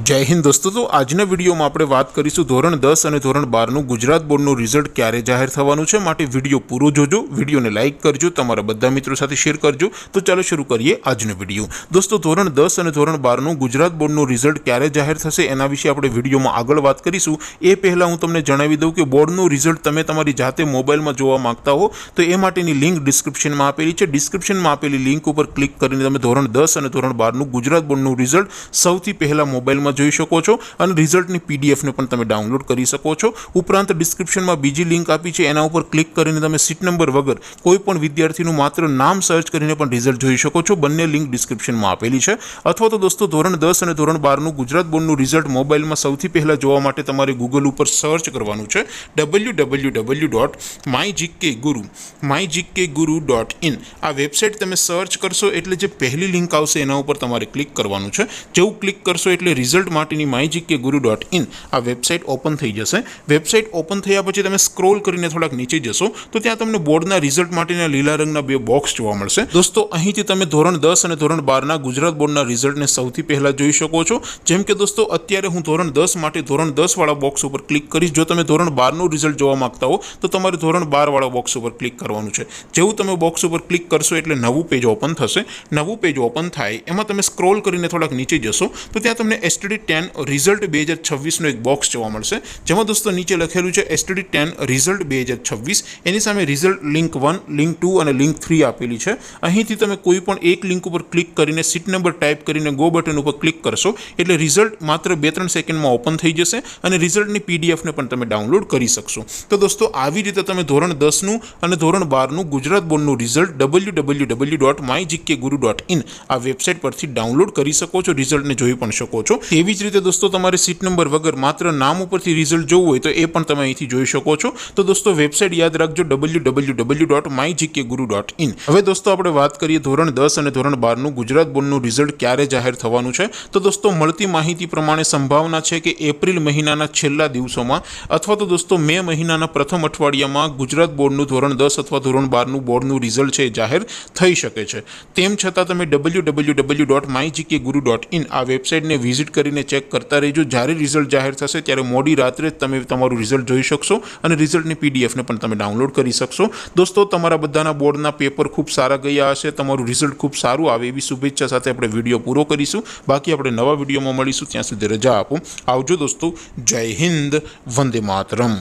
जय हिंद दोस्तों। तो આજના વિડીયોમાં આપણે વાત કરીશું ધોરણ 10 અને ધોરણ 12 નું ગુજરાત બોર્ડનું રિઝલ્ટ ક્યારે જાહેર થવાનું છે। માટે વિડીયો પૂરો જોજો, વિડીયોને લાઈક કરજો, તમારા બધા મિત્રો સાથે શેર કરજો। તો ચાલો શરૂ કરીએ આજનો વિડીયો। दोस्तों ધોરણ 10 અને ધોરણ 12 નું ગુજરાત બોર્ડનું રિઝલ્ટ ક્યારે જાહેર થશે એના વિશે આપણે વિડીયોમાં આગળ વાત કરીશું। એ પહેલા હું તમને જણાવી દઉં કે બોર્ડનું રિઝલ્ટ તમે તમારી જાતે મોબાઈલમાં જોવા માંગતા હો તો એ માટેની લિંક ડિસ્ક્રિપ્શનમાં આપેલી છે। ડિસ્ક્રિપ્શનમાં આપેલી લિંક ઉપર ક્લિક કરીને તમે ધોરણ 10 અને ધોરણ 12 નું ગુજરાત બોર્ડનું રિઝલ્ટ સૌથી પહેલા મોબાઈલમાં જોઈ શકો છો અને રિઝલ્ટની પીડીએફ ને પણ તમે ડાઉનલોડ કરી શકો છો। ઉપરાંત ડિસ્ક્રિપ્શનમાં બીજી લિંક આપી છે, એના ઉપર ક્લિક કરીને તમે સીટ નંબર વગર કોઈ પણ વિદ્યાર્થીનું માત્ર નામ સર્ચ કરીને પણ રિઝલ્ટ જોઈ શકો છો। બંને લિંક ડિસ્ક્રિપ્શનમાં આપેલી છે। અથવા તો દોસ્તો ધોરણ 10 અને ધોરણ 12 નું ગુજરાત બોર્ડનું રિઝલ્ટ મોબાઈલમાં સૌથી પહેલા જોવા માટે તમારે ગૂગલ ઉપર સર્ચ કરવાનું છે www.mygkguru.in। આ વેબસાઇટ તમે સર્ચ કરશો એટલે જે પહેલી લિંક આવશે એના ઉપર તમારે ક્લિક કરવાનું છે। જેવું ક્લિક કરશો એટલે રિઝલ્ટ માટેની mygkguru.in આ વેબસાઇટ ઓપન થઈ જશે। વેબસાઇટ ઓપન થયા પછી તમે સ્ક્રોલ કરીને થોડાક નીચે જશો તો ત્યાં તમને બોર્ડના રિઝલ્ટ માટેના લીલા રંગના બે બોક્સ જોવા મળશે। દોસ્તો અહીંથી તમે ધોરણ 10 અને ધોરણ 12 ના ગુજરાત બોર્ડના રિઝલ્ટને સૌથી પહેલા જોઈ શકો છો। જેમ કે દોસ્તો અત્યારે હું ધોરણ 10 માટે ધોરણ 10 વાળા બોક્સ ઉપર ક્લિક કરીશ। જો તમે ધોરણ 12 નું રિઝલ્ટ જોવા માંગતા હો તો તમારે ધોરણ 12 વાળા બોક્સ ઉપર ક્લિક કરવાનું છે। જેવું તમે બોક્સ ઉપર ક્લિક કરશો એટલે નવું પેજ ઓપન થશે। નવું પેજ ઓપન થાય એમાં તમે સ્ક્રોલ કરીને થોડાક નીચે જશો તો ત્યાં તમને STD10 રિઝલ્ટ 2026 નો એક બોક્સ જોવા મળશે, જેમાં દોસ્તો નીચે લખેલું છે STD10 રિઝલ્ટ 2026। એની સામે રિઝલ્ટ લિંક 1, લિંક 2 અને લિંક 3 આપેલી છે। અહીંથી તમે કોઈ પણ એક લિંક ઉપર ક્લિક કરીને સીટ નંબર ટાઈપ કરીને ગો બટન ઉપર ક્લિક કરશો એટલે રિઝલ્ટ માત્ર 2-3 સેકન્ડમાં ઓપન થઈ જશે અને રિઝલ્ટની પીડીએફ ને પણ તમે ડાઉનલોડ કરી શકશો। તો દોસ્તો આવી રીતે તમે ધોરણ 10 નું અને ધોરણ 12 નું ગુજરાત બોર્ડનું રિઝલ્ટ www.mygkguru.in આ વેબસાઇટ પરથી ડાઉનલોડ કરી શકો છો, રિઝલ્ટને જોઈ પણ શકો છો। તેવી જ રીતે દોસ્તો તમારે સીટ નંબર વગર માત્ર નામ ઉપરથી રિઝલ્ટ જોવું હોય તો એ પણ તમે અહીંથી જોઈ શકો છો। તો દોસ્તો વેબસાઇટ યાદ રાખજો www.mygkguru.in। હવે દોસ્તો આપણે વાત કરીએ ધોરણ 10 અને ધોરણ 12 નું ગુજરાત બોર્ડનું રિઝલ્ટ ક્યારે જાહેર થવાનું છે। તો દોસ્તો મળતી માહિતી પ્રમાણે સંભાવના છે કે એપ્રિલ મહિનાના છેલ્લા દિવસોમાં અથવા તો દોસ્તો મે મહિનાના પ્રથમ અઠવાડિયામાં ગુજરાત બોર્ડનું ધોરણ 10 અથવા ધોરણ 12 નું બોર્ડનું રિઝલ્ટ છે જાહેર થઈ શકે છે। તેમ છતાં તમે www.mygkguru.in આ વેબસાઇટને વિઝિટ કરીને ચેક કરતા રહેજો। જ્યારે રિઝલ્ટ જાહેર થશે ત્યારે મોડી રાત્રે તમે તમારું રિઝલ્ટ જોઈ શકશો અને રિઝલ્ટની પીડીએફને પણ તમે ડાઉનલોડ કરી શકશો। દોસ્તો તમારા બધાના બોર્ડના પેપર ખૂબ સારા ગયા હશે, તમારું રિઝલ્ટ ખૂબ સારું આવે એવી શુભેચ્છા સાથે આપણે વિડીયો પૂરો કરીશું। બાકી આપણે નવા વિડીયોમાં મળીશું, ત્યાં સુધી રજા આપો। આવજો દોસ્તો, જય હિન્દ, વંદે માતરમ।